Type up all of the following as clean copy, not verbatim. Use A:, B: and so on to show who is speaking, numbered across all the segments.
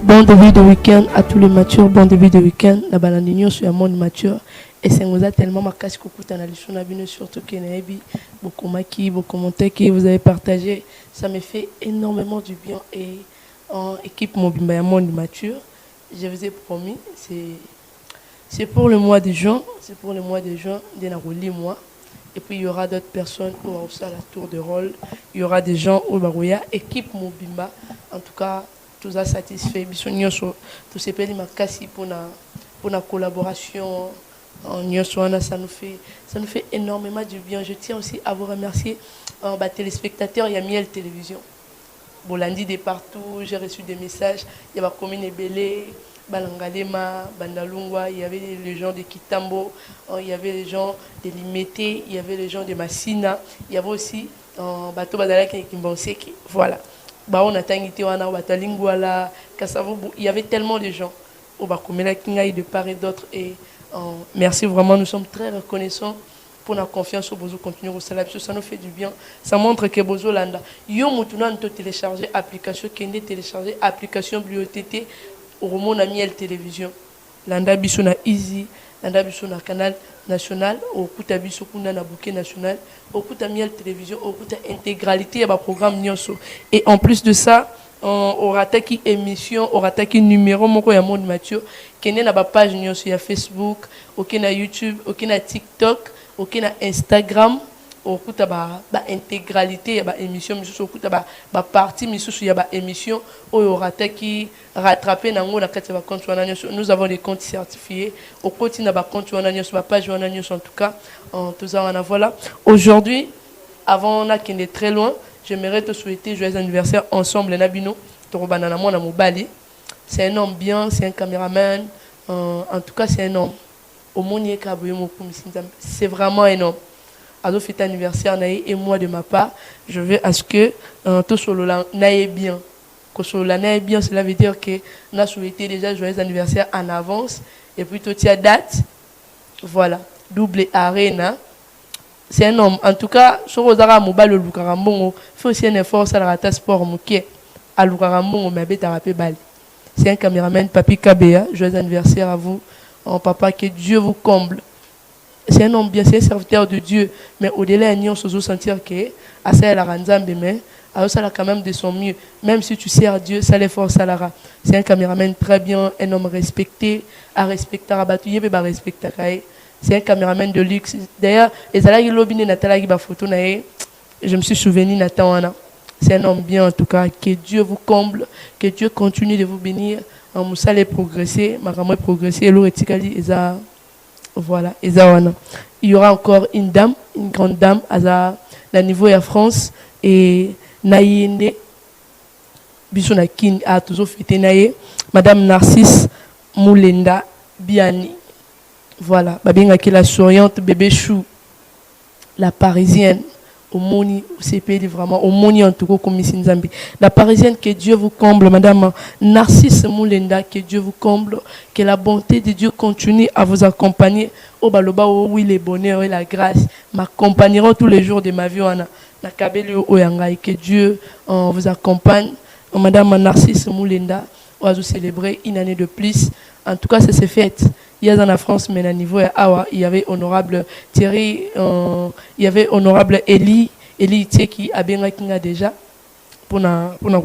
A: Bon début de week-end à tous les matures, bon début de week-end. La balandinion sur un monde mature. Et c'est nous a tellement marqué que vous avez surtout que beaucoup maki, beaucoup commentaires que vous avez partagé. Ça me fait énormément du bien. Et en équipe Mobimba monde mature, je vous ai promis, c'est pour le mois de juin, c'est pour le mois de juin, de moi. Et puis il y aura d'autres personnes où on va la tour de rôle. Il y aura des gens où il y a équipe Mobimba. En tout cas, tout ça satisfait. Tout ces pays makasi pour la collaboration. Ça nous fait énormément du bien. Je tiens aussi à vous remercier, téléspectateurs. Il y a Miel Télévision. Bolandi de partout, j'ai reçu des messages. Il y a la commune Ebélé, Balangalema, Bandalungwa, il y avait les gens de Kitambo, il y avait les gens de Limete, il y avait les gens de Massina, il y avait aussi Bato Badala Kimbonseki. Voilà. On a il y avait tellement de gens au Bakomela Kingaï de part et d'autre. Et merci vraiment, nous sommes très reconnaissants pour la confiance au Bozo continuer au salaire. Ça nous fait du bien. Ça montre que Bozo Landa. Yo Moutuna nous télécharger application, Kende télécharger application bibliothèque au Roman Miel Télévision. Landa Bissona Easy, Landa Bissona Canal National, au Kuta Bissokuna na Bouquet National, au Kuta Miel Télévision, au Kuta Intégralité, il y a un programme Nyonso. Et en plus de ça, on aura attaqué émission, on aura attaqué numéro, mon il y a Monde Mathieu, qui est na page Nyonso, il y a Facebook, il y a YouTube, il y a TikTok, il y a Instagram, au kuta intégralité, il y a émission, au kuta partie, il y a émission, où il y aura attaqué rattraper nous avons des comptes certifiés au côté na ba compte page en tout cas tout ça on a voilà. Aujourd'hui avant on est très loin, j'aimerais te souhaiter joyeux anniversaire ensemble Nabino Torobana na mona mobali. C'est un homme bien, c'est un caméraman, en tout cas c'est un homme au monier kaboyo c'est vraiment un homme. Ado fête anniversaire naïe et moi de ma part, je veux à ce que tout solo naïe bien. L'année est bien, cela veut dire que nous avons souhaité déjà joyeux anniversaire en avance. Et puis, tout y date. Voilà. Double arena. C'est un homme. En tout cas, sur Rosara Mobile, le Lukarambongo, fait aussi un effort sur la sport mouké. À Lukarambongo, mais à Rapé Bali. C'est un caméraman, Papi Kabea. Joyeux anniversaire à vous. Oh, papa, que Dieu vous comble. C'est un homme bien, c'est un serviteur de Dieu. Mais au-delà, nous se sentir que, à ça, la ranzambe, mais. Alors ça a quand même de son mieux. Même si tu sers Dieu, ça l'effort Salara. C'est un caméraman très bien, un homme respecté, à respecter, à battre, respecter. C'est un caméraman de luxe. D'ailleurs, les alagi lobine natala qui ba photo nae, je me suis souvenu Nathan. C'est un homme bien en tout cas. Que Dieu vous comble, que Dieu continue de vous bénir. En Moussa les progresser, Maramoué progresser, l'eau etikali eza. Voilà, eza. Il y aura encore une dame, une grande dame, à la niveau de France et Naïende, Bissona Kin a toujours fêté Naïe, Madame Narcisse Moulenda Biani. Voilà, Babinga qui la souriante, bébé chou, la parisienne, au Moni, au CPD vraiment, au Moni en tout cas, comme ici Nzambi. La parisienne, que Dieu vous comble, Madame Narcisse Moulenda, que Dieu vous comble, que la bonté de Dieu continue à vous accompagner. Au Baloba, oui, le bonheur et la grâce m'accompagneront tous les jours de ma vie. Que Dieu vous accompagne. Madame Narcisse Moulenda, on va célébrer une année de plus. En tout cas, ça s'est fait. Il y a dans la France, mais à niveau il y avait honorable Thierry, il y avait honorable Eli qui a bien déjà pour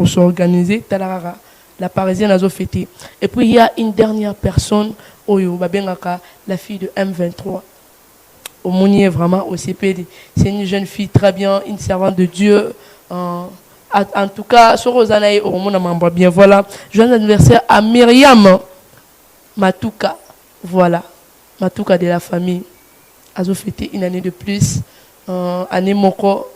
A: s'organiser. La parisienne a fêté. Et puis il y a une dernière personne, la fille de M23. Au Mounier, vraiment, au CPD. C'est une jeune fille très bien, une servante de Dieu. En tout cas, sur Rosanaï, au monde bien. Voilà. Joyeux anniversaire à Myriam Matouka. Voilà. Matouka de la famille. A fêté une année de plus. Année Moko.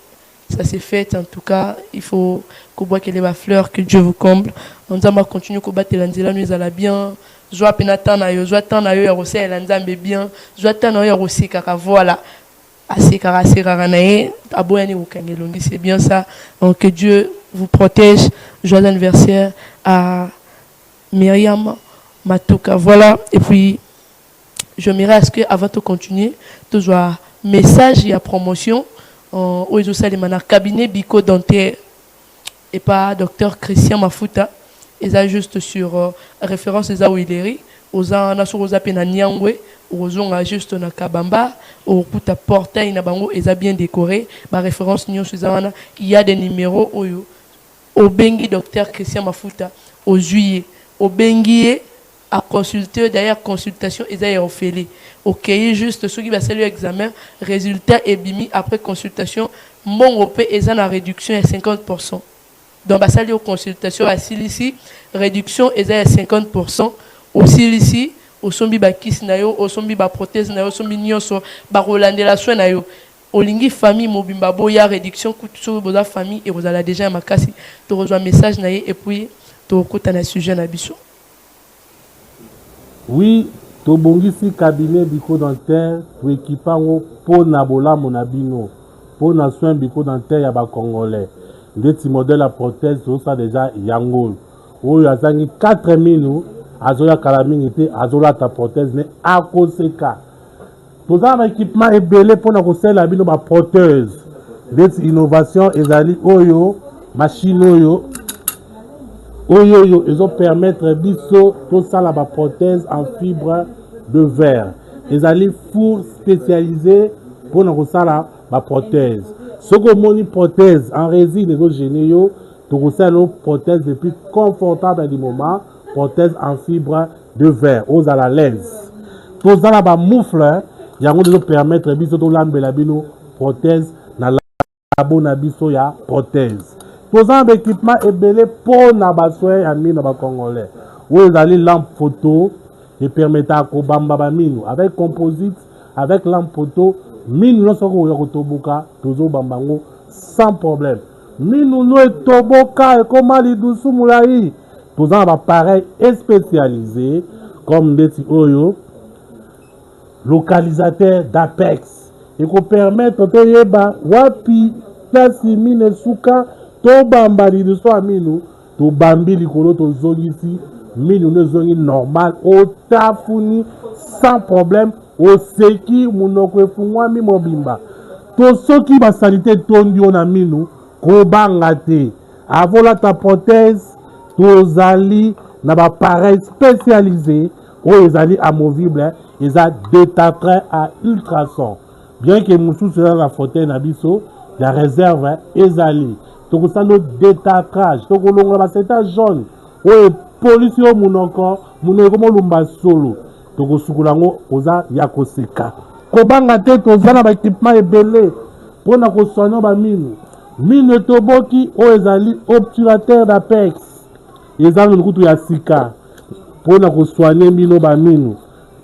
A: Ça s'est fait. En tout cas, il faut qu'on boit qu'elle ait ma fleur, que Dieu vous comble. On va continuer à battre l'anzela, nous allons bien. Joie penatan na yo, joie tant na yo ya rosé elanzambe bien, joie tant na yo rosé kaka voilà. Assez kara nae, aboyani ukangelongi, c'est bien ça. Donc que Dieu vous protège. Joyeux anniversaire à Myriam Matouka. Voilà. Et puis je m'irai à ce que avant de continuer, toujours message et promotion où ils ont cabinet Bico dentaire et pas docteur Christian Mafuta. eza juste sur référence eza Wileri oza na sur oza pe na Nyangwe ozonga juste na Kabamba okuta portail na bango eza bien décoré ba référence nyonso eza wana il y a des numéros oyo obengi docteur Christian Mafuta au juillet obengi à consulter d'ailleurs consultation eza ofélé OK juste ceux qui va faire l'examen résultat est bimi après consultation mon op eza na réduction à 50%. Donc, bah, ça, les consultations à Silici, réduction est à 50%. Au Silici, au sombi ba kiss nayo, au sombi ba prothèse nayo, au sombi nyonso, ba rolande la soin nayo. Au lingi famille mobimba boya réduction coûte sur la famille et vous allez déjà ma casse. Tu reçois un message naye et puis tu écoutes un sujet na biso.
B: Oui, to bongisi cabinet biko dentaire to équipango po na bola monabino, po na soin biko dentaire ya ba congolais. Ndeti modèle à prothèse ça déjà yango oyo azangi 4000 azoya kalamingi te azola ta prothèse ne akoseka toza na équipement ebele pona kosela bino ba prothèse ndeti innovation ezali oyo machine oyo ezo permettre biso tosala ba prothèse en fibre de verre ezali four spécialisé pona kosala ba prothèse. Ce que mon prothèse en résine et généo, tu reçois une prothèse le plus confortable du moment, prothèse en fibre de verre, aux à la l'aise. Tous dans la moufle, il y a de permettre biso to lambela bino prothèse na la bonne biso ya prothèse. Tous dans l'équipement est belé pour na bassoy ya mino ba congolais. Où vous allez lampe photo et permettre à kobamba ba mino avec composite, avec lampe photo. Minu no soko ya kotoboka tozo bambango sans problème. Minu no etoboka et comme lidusu mulai toza un appareil spécialisé comme des oyo localisateur d'Apex et ko permettre to yeba wapi place mine suka to bamba lidusu aminu to bambi likolo to zongisi minu no zongi normal o tafuni sans problème. Au seki munoko efungwami mobimba to soki ba sanité tondi ona minu ko banga te avola ta prothèse to zali na ba appareil spécialisé o ezali amovible eza détacheur à ultrason bien que musu sera la fauteuil na biso la réserve ezali to ko sano détachage to ko longa ba seta jaune o pollution munoko mo lumba solo toko sukulango oza ya koseka kobanga te toza na ba équipement ebele pona ko soigner ba mine toboki o ezali obturateur d'Apex ezali lukutu ya sika pona ko soigner mino ba minu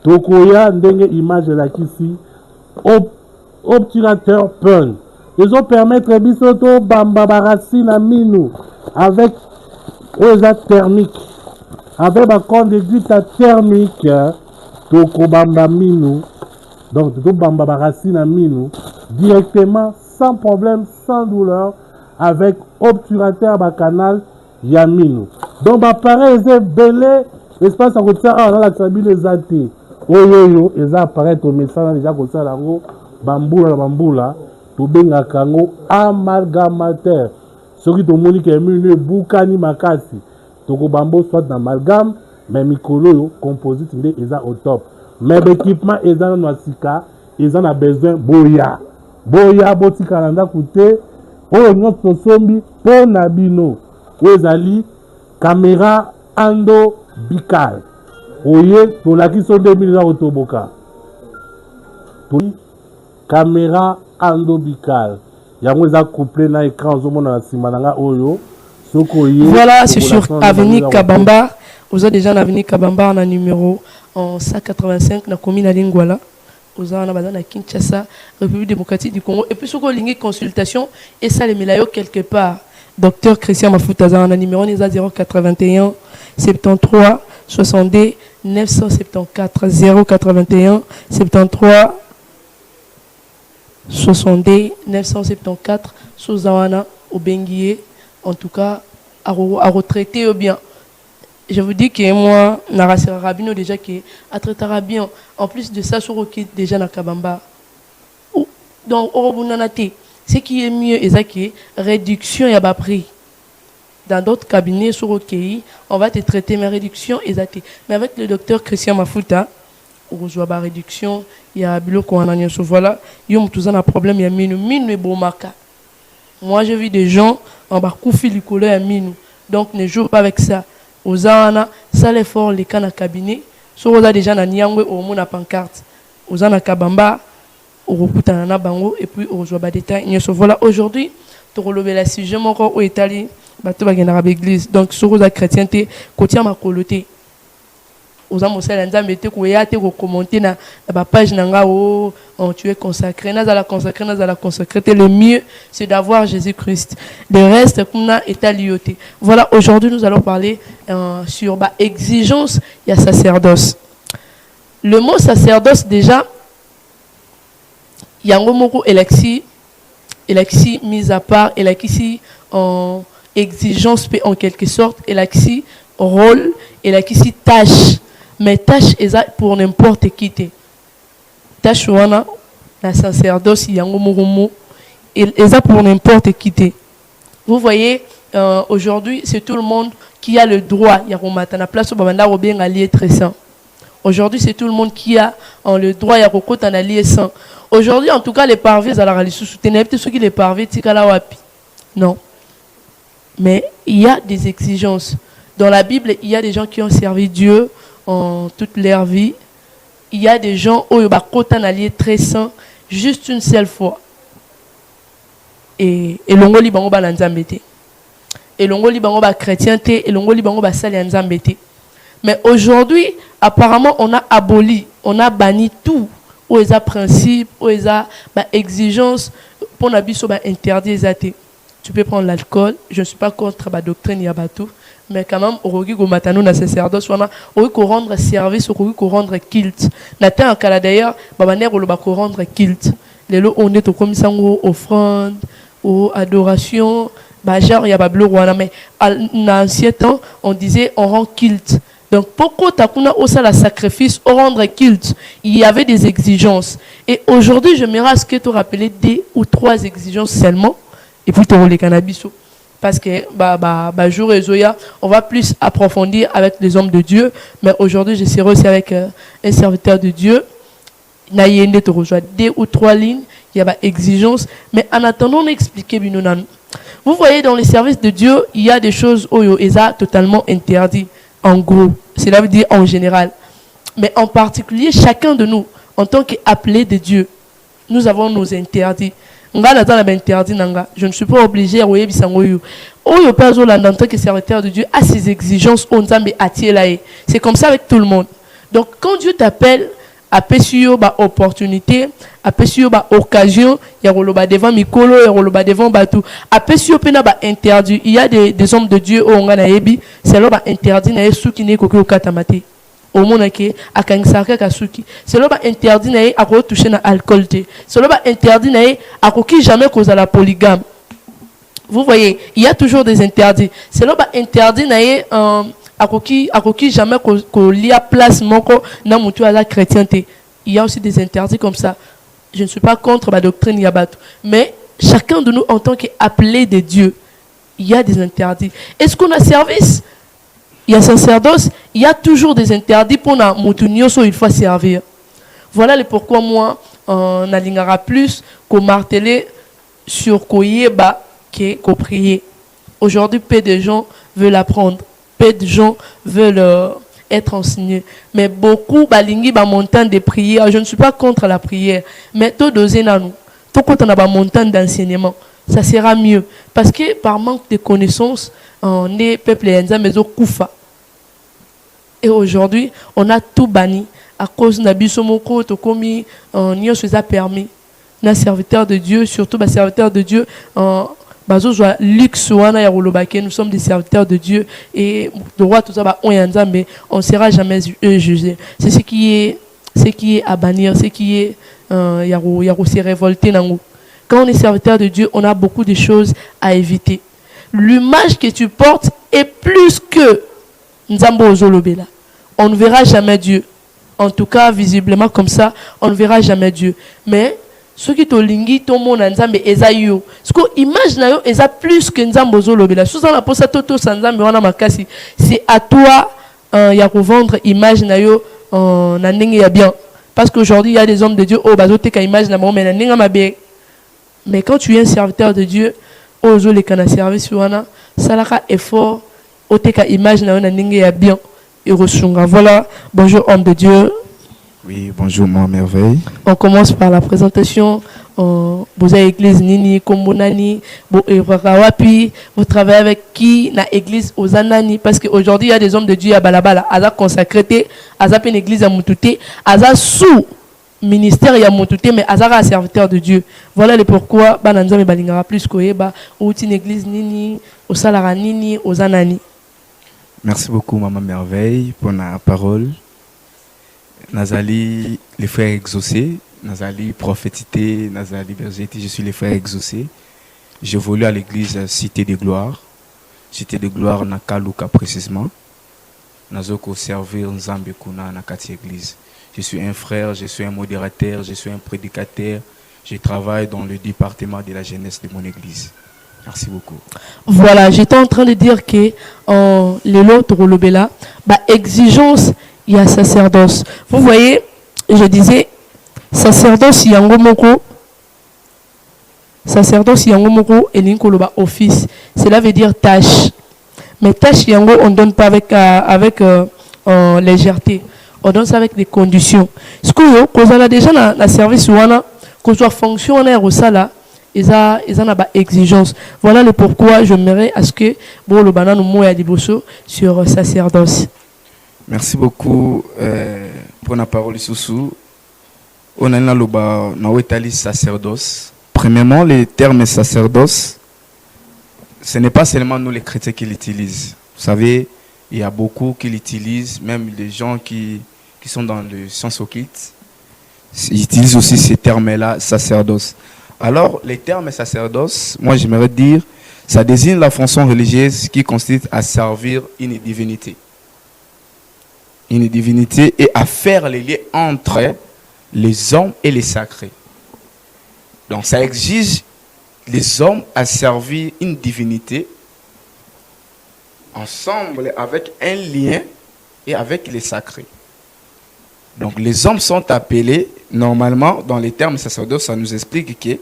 B: toko ya ndenge image la kisi obturateur pearl ezo permettre biso to bamba ba racine na minu avec o eza thermique avec ba conduite thermique toko bamba minu donc toko bamba ba racine à minu directement sans problème sans douleur avec obturateur ba canal ya minu donc ba pareil c'est belé espace à côté dans la sabine ezate oyo eza appareil to message déjà ko sala ngo bambula to benga kango amalgamateur soki to moni ke minu bukani makasi toko bambo soit na amalgame mais mikolo composite nde eza au top mais l'équipement eza na sika eza na besoin boya botika na ndako te oyo nyonso sombi po na bino oyo ezali caméra ando bical oye tolaki so 2000 za kotoboka caméra ando bical yango eza couplé na écran ozomona na nsima na nga oyo
A: voilà c'est sur avenue Kabamba. Vous avez déjà l'avenue Kabamba en numéro en 185 na commune à Lingwala. Vous avez na Kinshasa, République démocratique du Congo. Et puis sur la consultation et ça les mélayo quelque part. Docteur Christian Mafuta en numéro 081 73 62 974 081 73 62 974 Suzawana au Benguier. En tout cas, à retraiter bien. Je vous dis que moi, Narasera Rabino déjà qui a traité bien. En plus de ça, sur qui déjà na Kabamba. Donc, ce qui est mieux, c'est que réduction y a pas prix. dans d'autres cabinets sur OKI, on va te traiter ma réduction exacte. Mais avec le docteur Christian Mafuta, on reçoit ma réduction, il y a biloko en voilà, il y a un problème, il y a minu bomaka. Moi, j'ai vu des gens en bas koufi likolo ya minu. Donc ne joue pas avec ça. Aux ana, ça l'effort les cas dans cabinet. Sur aux déjà na niangwe au monde pancarte. Aux ana kabamba, au rokuta na bango et puis au reçoit ba détail. Voilà aujourd'hui, tu relever la sujet mon corps au Italie. Bato bagenda à l'église. Donc sur la chrétienté côté ma coloté aux amosala nzambe te ko ya te ko commenter na ba page nanga o tu es consacré na la consacré le mieux c'est d'avoir Jésus-Christ. Le reste kuna est lioté. Voilà, aujourd'hui nous allons parler sur exigence il y a sacerdoce. Le mot sacerdoce déjà yango moko elexi mise à part elexi en exigence en quelque sorte elexi rôle elexi tâche. Mais tâche est pour n'importe qui. Tâche wana la sacerdoce yango morumo est pour n'importe qui. Vous voyez, aujourd'hui c'est tout le monde qui a le droit. Il y a na place au babanda robien allié très saint. Aujourd'hui c'est tout le monde qui a le droit. Il y a kokota un allié saint. Aujourd'hui en tout cas les parvis à la réalité soutenir peut-être ceux qui les parvis tikala wapi. Non. Mais il y a des exigences. Dans la Bible, il y a des gens qui ont servi Dieu en toute leur vie. Il y a des gens où il y a un allié très saint juste une seule fois. Et l'ongoli bango ba nzambete. Et l'ongoli bango ba chrétienté et l'ongoli bango ba sali nzambete. Mais aujourd'hui, apparemment, on a aboli, on a banni tout. Où il y a principe, où il y a exigence pour n'abisso ba interdit les. Tu peux prendre l'alcool. Je ne suis pas contre la doctrine yabatou. Mais quand même, au rogi go matano na sacerdoce wana, au ko rendre service, au ko rendre culte. Nata en kala d'ailleurs, babaner o ba ko rendre culte. Lelo on est au comme sango offrande, aux adoration, ba genre ya bablo wana mais en ancien temps, on disait on rend culte. Donc pourquoi takuna osa la sacrifice, au rendre culte, il y avait des exigences. Et aujourd'hui, je me reste que te rappeler 2 ou 3 exigences seulement et puis te rouler cannabis. Parce que jour et Zoya, on va plus approfondir avec les hommes de Dieu. Mais aujourd'hui, je serai aussi avec un serviteur de Dieu. Il y a 2 ou 3 lignes, il y a des exigences. Mais en attendant, on explique. Vous voyez, dans les services de Dieu, il y a des choses où ils sont totalement interdits. En gros, cela veut dire en général. Mais en particulier, chacun de nous, en tant qu'appelé de Dieu, nous avons nos interdits. Je ne suis pas obligé à vous en tant que serviteur de Dieu à ses exigences. C'est comme ça avec tout le monde. Donc quand Dieu t'appelle à pesio opportunité, à pesio occasion, il y a devant mikolo, il y a devant batou, à pesio pena interdit. Il y a des hommes de Dieu au ngana c'est là interdit na yesu qui n'est qu'au katamate. Au monde qui a kangisaka kasuki c'est là interdit na a ko toucher na alcool te c'est là interdit na a ko ki jamais cause à la polygame. Vous voyez, il y a toujours des interdits. C'est là interdit na a ko ki jamais ko lia place moko na mutu à la chrétienté. Il y a aussi des interdits comme ça. Je ne suis pas contre la doctrine yabatou, mais chacun de nous en tant qu'appelé de Dieu, il y a des interdits. Est-ce qu'on a service? Il y a sacerdoce, il y a toujours des interdits pour la moutounioso, il faut servir. Voilà le pourquoi moi, on alignera plus qu'au marteler sur koyeba qu'au prier. Aujourd'hui, peu de gens veulent apprendre, peu de gens veulent être enseignés. Mais beaucoup balingi ba montant de prière. Je ne suis pas contre la prière, mais tout doser na nous. Tout quand on a ba montant d'enseignement, ça sera mieux. Parce que par manque de connaissances, on est peuple enza mezo kufa. Et aujourd'hui, on a tout banni à cause de Nabisomoko, Tokomi, Nyo Suza permis. Na serviteur de Dieu, surtout ba serviteur de Dieu, bazo joa luxe wana ya rolobake, nous sommes des serviteurs de Dieu et droit tout ça ba on yanza mais on sera jamais jugé. C'est ce qui est à bannir, ce qui est yaro se révolter nango. Quand on est serviteur de Dieu, on a beaucoup de choses à éviter. L'image que tu portes est plus que Nzambo Ozolobela. On ne verra jamais Dieu. En tout cas, visiblement comme ça, on ne verra jamais Dieu. Mais Ce qui tolingi to mona nzambe eza yo. Ce que image na yo eza plus que nzambe ozolobela. Sous la posa toto sanzambe wana makasi. C'est à toi ya revendre image na yo na ndenge ya bien. Parce qu'aujourd'hui il y a des hommes de Dieu oh bazote ka image na mo mais na ndenge mabe. Mais quand tu es un serviteur de Dieu, ozo le kana service wana, salaka effort oteka image na yo na ndenge ya bien et resunga. Voilà, bonjour homme de Dieu.
C: Oui, bonjour, moi, merveille.
A: On commence par la présentation. Vous avez église Nini, Kombonani, vous travaillez avec qui na église Ozanani? Parce qu'aujourd'hui, il y a des hommes de Dieu à Balabala, à consacré, à une église à Moutouté, à sous ministère à Moutouté, mais à serviteur de Dieu. Voilà le pourquoi Bananzam et Balingara plus Koeba, ou une église Nini, au Salara Nini, Ozanani.
C: Merci beaucoup, maman merveille, pour la parole. Nazali, les frères exaucés, Nazali, prophétité, Nazali, bergété, je suis les frères exaucés. J'évolue à l'église Cité de Gloire. Cité de Gloire, Nakaluka précisément. Nazoko servir Nzambe Kuna Nakati église. Je suis un frère, je suis un modérateur, je suis un prédicateur. Je travaille dans le département de la jeunesse de mon église. Merci beaucoup.
A: Voilà, j'étais en train de dire que les lots Rolobela, exigence, il y a sacerdoce. Vous voyez, je disais, sacerdoce yango moko et linkoloba office. Cela veut dire tâche. Mais tâche yango on donne pas avec légèreté. On donne ça avec des conditions. Ce que vous avez déjà dans service wana, que soit fonctionnaire ou ça là, ils ont ba exigence. Voilà le pourquoi j'aimerais à ce que bon le banane mo ya liboso sur sacerdoce.
C: Merci beaucoup pour la parole sous. On a le sacerdoce. Premièrement, le terme sacerdoce, ce n'est pas seulement nous les chrétiens qui l'utilisent. Vous savez, il y a beaucoup qui l'utilisent, même les gens qui sont dans le sens occulte, ils utilisent aussi ces termes-là, sacerdoce. Alors, les termes sacerdoce, moi j'aimerais dire, ça désigne la fonction religieuse qui consiste à servir une divinité. Une divinité et à faire les liens entre les hommes et les sacrés. Donc ça exige les hommes à servir une divinité ensemble avec un lien et avec les sacrés. Donc les hommes sont appelés, normalement, dans les termes sacerdoce, ça nous explique que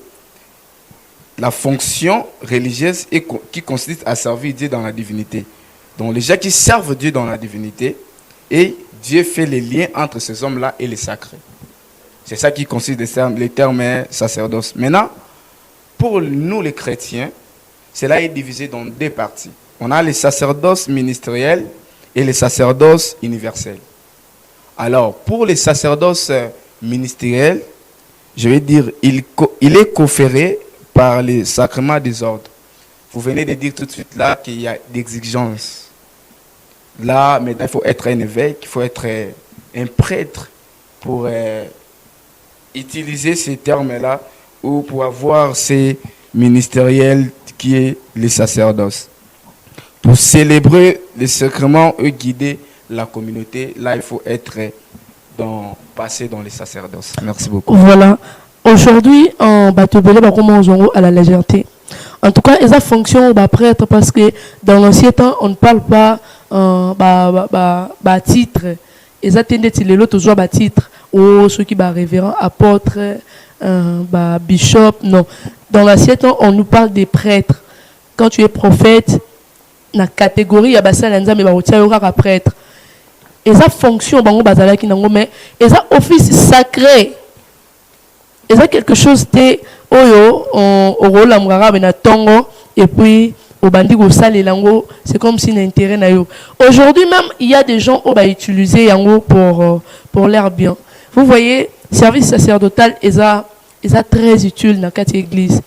C: la fonction religieuse qui consiste à servir Dieu dans la divinité. Donc les gens qui servent Dieu dans la divinité, et Dieu fait les liens entre ces hommes-là et les sacrés. C'est ça qui consiste les termes sacerdoce. Maintenant, pour nous les chrétiens, cela est divisé dans deux parties. On a les sacerdoces ministériels et les sacerdoces universels. Alors, pour les sacerdoces ministériels, je vais dire, il est conféré par les sacrements des ordres. Vous venez de dire tout de suite là qu'il y a des exigences. Là, maintenant, il faut être un évêque, il faut être un prêtre pour utiliser ces termes-là ou pour avoir ces ministériels qui est les sacerdoces. Pour célébrer les sacrements et guider la communauté, là, il faut être passer dans les sacerdoces. Merci beaucoup.
A: Voilà. Aujourd'hui, on va te belé à la légèreté. En tout cas, ils ont fonction au prêtre parce que dans l'ancien temps, on ne parle pas titre. Ils attendaient les lots toujours titre ou ceux qui sont révérend, apôtre, bishop. Non. Dans l'ancien temps, on nous parle des prêtres. Quand tu es prophète, dans la catégorie, il y a des prêtres. Ils ont fonction, mais ils ont office sacré. Ils ont quelque chose de rôle na tongo et puis au bandi go sale lango, c'est comme si l'intérêt na yo. Aujourd'hui même, il y a des gens qui vont utiliser yango pour leur bien. Vous voyez, service sacerdotal est très utile dans cette église.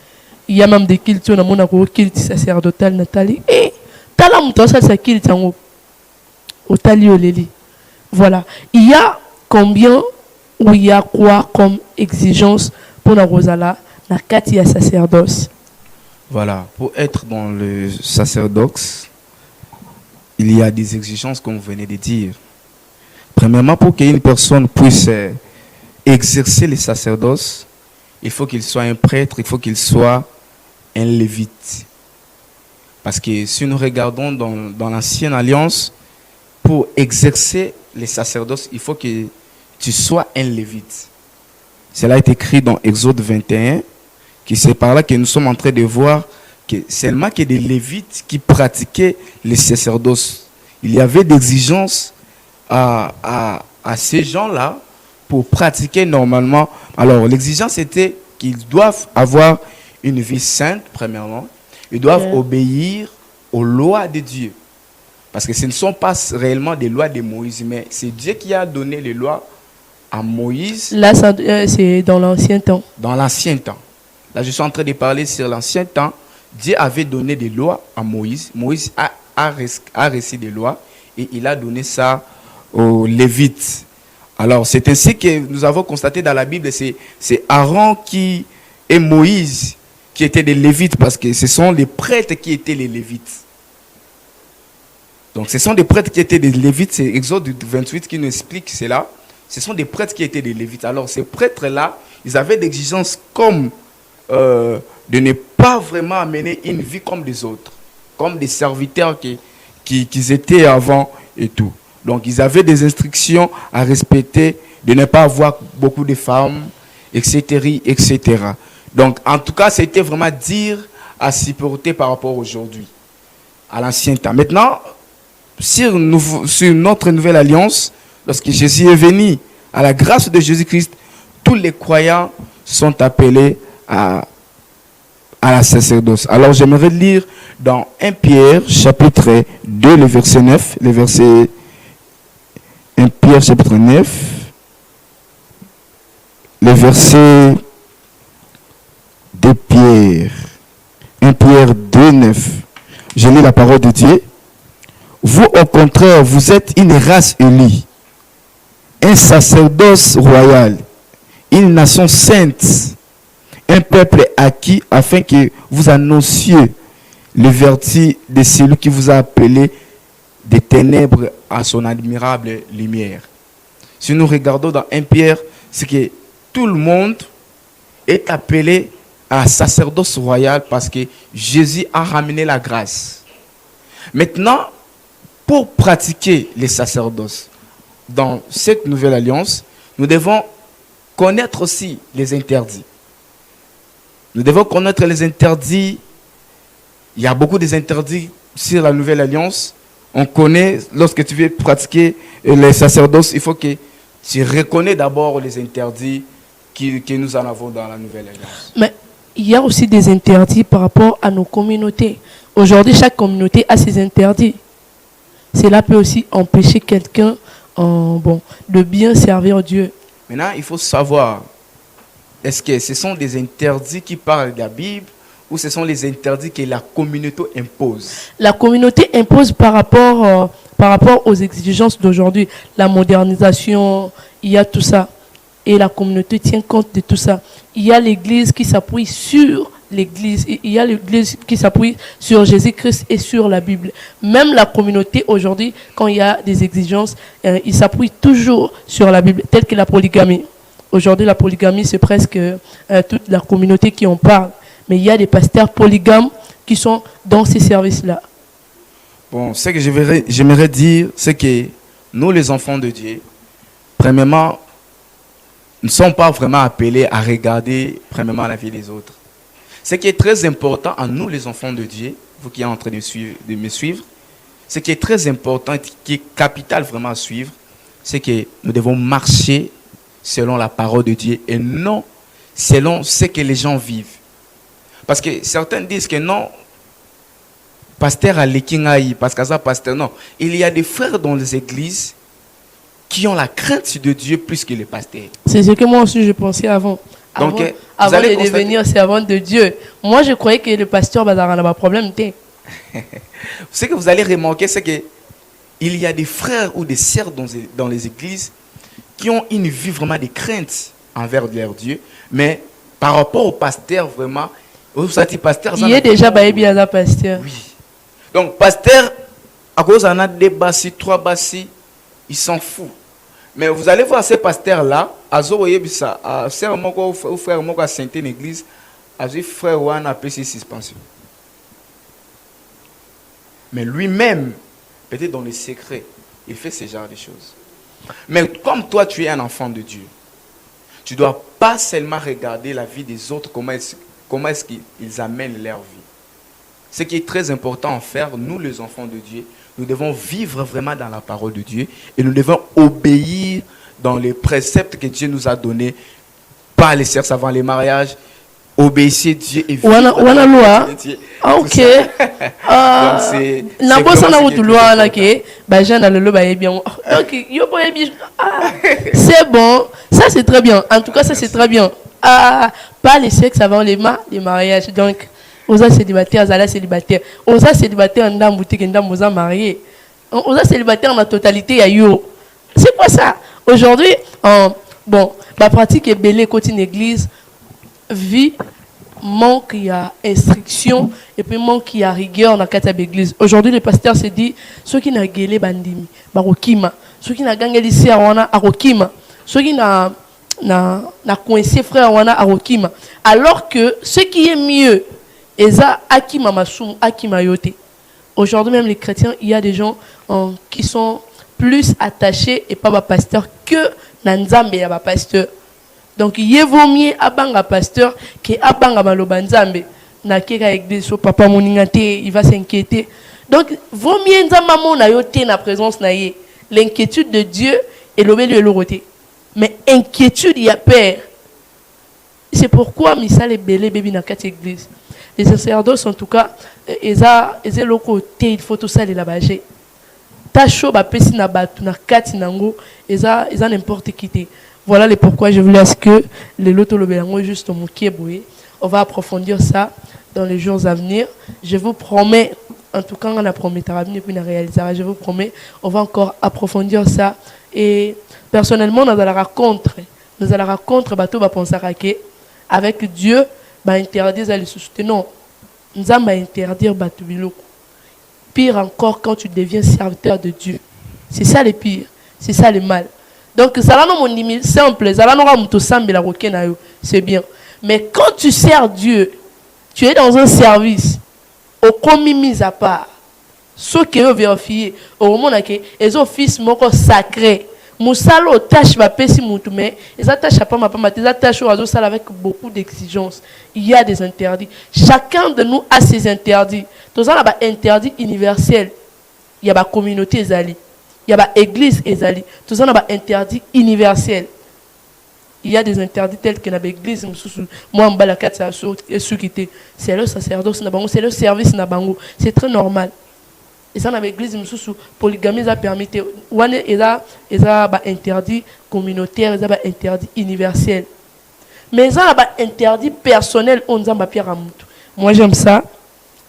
A: Il y a même des cultes na mona ko culte sacerdotal natali et tala muto ça sa culte yango otali oleli. Voilà, il y a combien ou il y a quoi comme exigence pour la Rosala, la Katia sacerdoce.
C: Voilà, pour être dans le sacerdoce, il y a des exigences comme vous venez de dire. Premièrement, pour qu'une personne puisse exercer le sacerdoce, il faut qu'il soit un prêtre, il faut qu'il soit un lévite. Parce que si nous regardons dans l'ancienne alliance, pour exercer les sacerdoces, il faut que tu sois un lévite. Cela est écrit dans Exode 21, qui c'est par là que nous sommes en train de voir que seulement que des lévites qui pratiquaient les sacerdoces. Il y avait des exigences à ces gens-là pour pratiquer normalement. Alors l'exigence était qu'ils doivent avoir une vie sainte, premièrement. Ils doivent obéir aux lois de Dieu. Parce que ce ne sont pas réellement des lois de Moïse, mais c'est Dieu qui a donné les lois à Moïse.
A: Là, c'est dans l'ancien temps.
C: Dans l'ancien temps. Là, je suis en train de parler sur l'ancien temps. Dieu avait donné des lois à Moïse. Moïse a reçu des lois et il a donné ça aux Lévites. Alors, c'est ainsi que nous avons constaté dans la Bible, c'est Aaron et Moïse qui étaient des Lévites, parce que ce sont les prêtres qui étaient les Lévites. Donc, ce sont des prêtres qui étaient des Lévites. C'est Exode 28 qui nous explique cela. Ce sont des prêtres qui étaient des Lévites. Alors, ces prêtres-là, ils avaient des exigences comme de ne pas vraiment amener une vie comme des autres, comme des serviteurs qu'ils étaient avant et tout. Donc, ils avaient des instructions à respecter, de ne pas avoir beaucoup de femmes, etc., etc. Donc, en tout cas, c'était vraiment dire à s'y porter par rapport aujourd'hui, à l'ancien temps. Maintenant, sur notre nouvelle alliance, lorsque Jésus est venu, à la grâce de Jésus-Christ, tous les croyants sont appelés à la sacerdoce. Alors, j'aimerais lire dans 1 Pierre, chapitre 2, le verset 9, le verset 1 Pierre, chapitre 9, le verset de Pierre. 1 Pierre 2, 9. Je lis la parole de Dieu. Vous, au contraire, vous êtes une race élue, un sacerdoce royal, une nation sainte, un peuple acquis, afin que vous annonciez le vertu de celui qui vous a appelé des ténèbres à son admirable lumière. Si nous regardons dans 1 Pierre, c'est que tout le monde est appelé à sacerdoce royal parce que Jésus a ramené la grâce. Maintenant, pour pratiquer les sacerdoces dans cette nouvelle alliance, nous devons connaître aussi les interdits. Nous devons connaître les interdits. Il y a beaucoup d'interdits sur la nouvelle alliance. On connaît, lorsque tu veux pratiquer les sacerdoces, il faut que tu reconnais d'abord les interdits que nous en avons dans la nouvelle alliance. Mais
A: il y a aussi des interdits par rapport à nos communautés. Aujourd'hui, chaque communauté a ses interdits. Cela peut aussi empêcher quelqu'un de bien servir Dieu.
C: Maintenant, il faut savoir, est-ce que ce sont des interdits qui parlent de la Bible ou ce sont les interdits que la communauté impose? La communauté
A: impose par rapport aux exigences d'aujourd'hui. La modernisation, il y a tout ça. Et la communauté tient compte de tout ça. Il y a l'Église qui s'appuie sur l'Église. Il y a l'Église qui s'appuie sur Jésus-Christ et sur la Bible. Même la communauté aujourd'hui, quand il y a des exigences, il s'appuie toujours sur la Bible, telle que la polygamie. Aujourd'hui, la polygamie, c'est presque toute la communauté qui en parle. Mais il y a des pasteurs polygames qui sont dans ces services-là.
C: Bon, ce que j'aimerais dire, c'est que nous, les enfants de Dieu, premièrement, ne sommes pas vraiment appelés à regarder premièrement la vie des autres. Ce qui est très important à nous, les enfants de Dieu, vous qui êtes en train de me suivre, ce qui est très important, qui est capital vraiment à suivre, c'est que nous devons marcher selon la parole de Dieu et non selon ce que les gens vivent. Parce que certains disent que non, pasteur à l'ékingaï, parce que ça, pasteur, non. Il y a des frères dans les églises qui ont la crainte de Dieu plus que les pasteurs.
A: C'est ce que moi aussi je pensais avant. Avant de devenir servant de Dieu. Moi, je croyais que le pasteur n'a pas de problème.
C: Ce que vous allez remarquer, c'est que il y a des frères ou des sœurs dans les églises qui ont une vie vraiment de crainte envers leur Dieu, mais par rapport au pasteur, vraiment,
A: il y a déjà bien pasteur.
C: Oui. Donc, pasteur, à cause d'un a deux bassis, trois bassis, il s'en fout. Mais vous allez voir ces pasteurs-là, frère Moko à Sainte-Église, frère Wan a pris suspension. Mais lui-même, peut-être dans les secrets, il fait ce genre de choses. Mais comme toi, tu es un enfant de Dieu, tu ne dois pas seulement regarder la vie des autres, comment est-ce qu'ils amènent leur vie. Ce qui est très important à faire, nous les enfants de Dieu, nous devons vivre vraiment dans la parole de Dieu et nous devons obéir dans les préceptes que Dieu nous a donnés, pas les sexe avant les mariages, obéissez Dieu et vivre dans la loi.
A: Ok. C'est bon. Ça c'est très bien. En tout cas, ça c'est très bien. Pas les sexes avant les mariages. Donc, aux célibataires, aux célibataires. Aux célibataires, on a boutique, on a marié. Aux célibataires, en la totalité, il y a eu. C'est quoi ça? Aujourd'hui, bon, la pratique est belle côté une église. Vie manque il y a instruction et puis manque il y a rigueur dans la l'église. Aujourd'hui, le pasteur se dit ceux qui n'ont gueulé bandimi, barokima, ceux qui n'ont gagné lycée wana arokima, ceux qui n'ont coincé frère wana arokima. Alors que ce qui est mieux, eza akima masum akima yote. Aujourd'hui même les chrétiens, il y a des gens qui sont plus attachés et pas pasteur que nanzambe ya pasteur. Donc il vaut mieux abanga pasteur que abanga maloba nzambe na keka église so papa moningate il va s'inquiéter. Donc vaut mieux nzamba mona yote na présence na ye. L'inquiétude de Dieu et l'obéli et l'oroté. Mais inquiétude il y a peur. C'est pourquoi misal est belé bébé na quatre église. Les sacerdotes en tout cas eza loko te il faut tout ça les labager. Ta chaud ba pesi na batu na kati nango eza n'importe qui te. Voilà les pourquoi je voulais que les loto lobelango juste au moukieboé. On va approfondir ça dans les jours à venir. Je vous promets, en tout cas on a promis à venir puis on réalisera. Je vous promets, on va encore approfondir ça. Et personnellement, nous allons raconter, bateau va penser que avec Dieu, bah interdire ça les soutenir. Non, nous allons interdire bateau biloko. Pire encore quand tu deviens serviteur de Dieu. C'est ça le pire, c'est ça le mal. Donc, ça non mon simple, ça c'est bien. Mais quand tu sers Dieu, tu es dans un service, au commis mis à part, ce qui est vérifié, au moment où les offices sacrés, Moussalo tâche va pesi moutoumé, les attaches à pas ma pas tes attaches aux salles avec beaucoup d'exigences. Il y a des interdits. Chacun de nous a ses interdits. Tous ça là interdit universel. Il y a la communauté zali. Il y a l'église ezali. Tout ça, on a interdit universel. Il y a des interdits tels que l'église, moi, en bas la carte, c'est le sacerdoce, c'est le service, c'est très normal. Et ça, dans l'église, polygamie, ça permet. Il y a interdit communautaire, il y a interdit universel. Mais il y a interdit personnel, on a pierre à moutou. Moi, j'aime ça.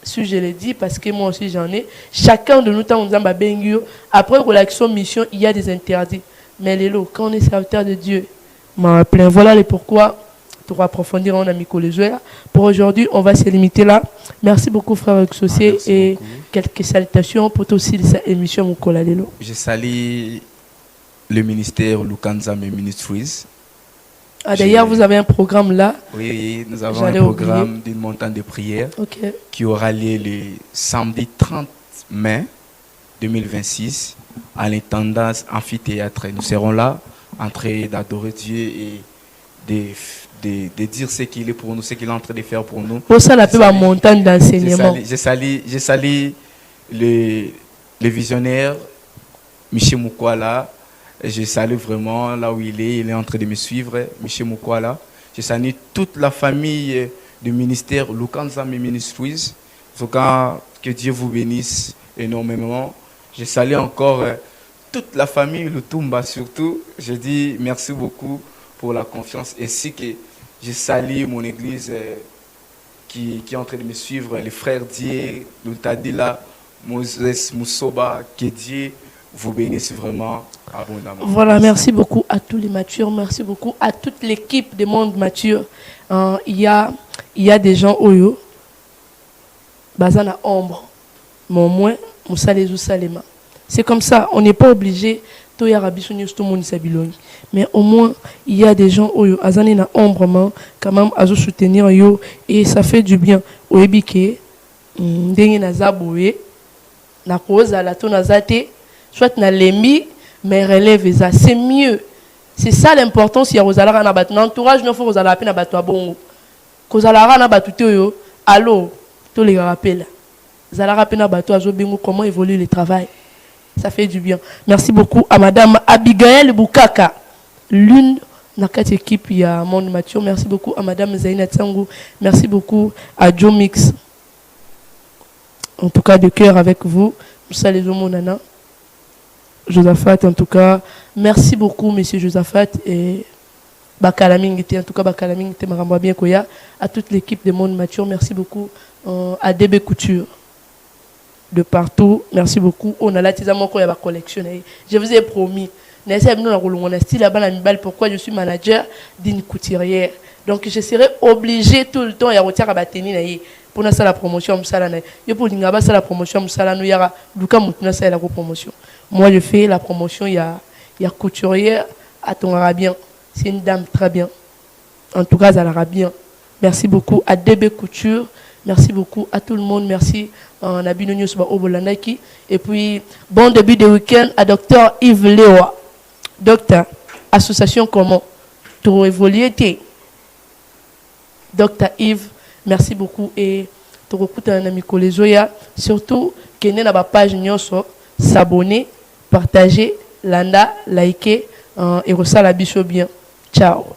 A: Si je l'ai dit, parce que moi aussi j'en ai, chacun de nous, on a bengio. Après relaxation mission, il y a des interdits. Mais les lots, quand on est serviteur de Dieu, plein. Voilà les pourquoi, pour approfondir, on a mis les joueurs. Pour aujourd'hui, on va se limiter là. Merci beaucoup, frère Exaucé, et beaucoup. Quelques salutations pour aussi cette émission, mon collègue.
C: Je salue le ministère Lukanza Ministries.
A: Ah, d'ailleurs, vous avez un programme là.
C: Oui, nous avons un programme d'une montagne de prière qui aura lieu le samedi 30 mai 2026 à l'intendance amphithéâtre. Nous serons là en train d'adorer Dieu et de dire ce qu'il est pour nous, ce qu'il est en train de faire pour nous.
A: Pour ça, la montagne d'enseignement.
C: Je salue le visionnaire Michel Moukwala. Je salue vraiment là où il est en train de me suivre, Michel Moukwala. Je salue toute la famille du ministère Lukanza Ministries. En tout cas, que Dieu vous bénisse énormément. Je salue encore toute la famille Lutumba surtout. Je dis merci beaucoup pour la confiance ainsi que je salue mon église qui est en train de me suivre, les frères Dieu, Lutadila, Moses, Moussoba, que Dieu vous bénisse vraiment abondamment.
A: Voilà, merci beaucoup à tous les matures, merci beaucoup à toute l'équipe des mondes matures. Il y a des gens oyo, bazana ombre, mais au moins, Moussa les Salema. C'est comme ça, on n'est pas obligé to ya rabiso nyos to monisa bilongi. Mais au moins il y a des gens oyo azani na ombrement quand même azo soutenir yo et ça fait du bien. Oyebike ndenge na zaboye na koza la to na zate soit na lembi mais relève ça c'est mieux. C'est ça l'importance ya rozalara na batu entourage no faut rozala pe na batu abongo. Kozalara na batu te yo allo to les rappels. Zalara pe na batu azo bengo comment évolue le travail. Ça fait du bien. Merci beaucoup à madame Abigail Boukaka, l'une de quatre équipes il y a Monde Mathieu. Merci beaucoup à madame Zaina Tsangou. Merci beaucoup à Joe Mix. En tout cas de cœur avec vous. Moussa les Nana. Josaphat en tout cas. Merci beaucoup monsieur Josaphat et Bakalaming était en tout cas Bakalaming était maramba bien koya à toute l'équipe de Monde Mature. Merci beaucoup à DB Couture. De partout, merci beaucoup. On a la tizama qu'on va collectionner. Je vous ai promis. Pourquoi je suis manager d'une couturière. Donc je serai obligé tout le temps à retirer à bateni pour faire la promotion et pour la promotion la promotion. Moi je fais la promotion il y a couturière à ton arabien. C'est une dame très bien. En tout cas, elle aura bien. Merci beaucoup à DB Couture. Merci beaucoup à tout le monde. Merci à Nabino News Obolandaki. Et puis, bon début de week-end à Dr Yves Léoa. Docteur, association comment? Tout évoluer. Dr Yves, merci beaucoup. Et tu recoutes un ami Kolezoya. Surtout, qu'il y a une page Nyoso. S'abonner, partager, landa, liker et ressala bicho bien. Ciao.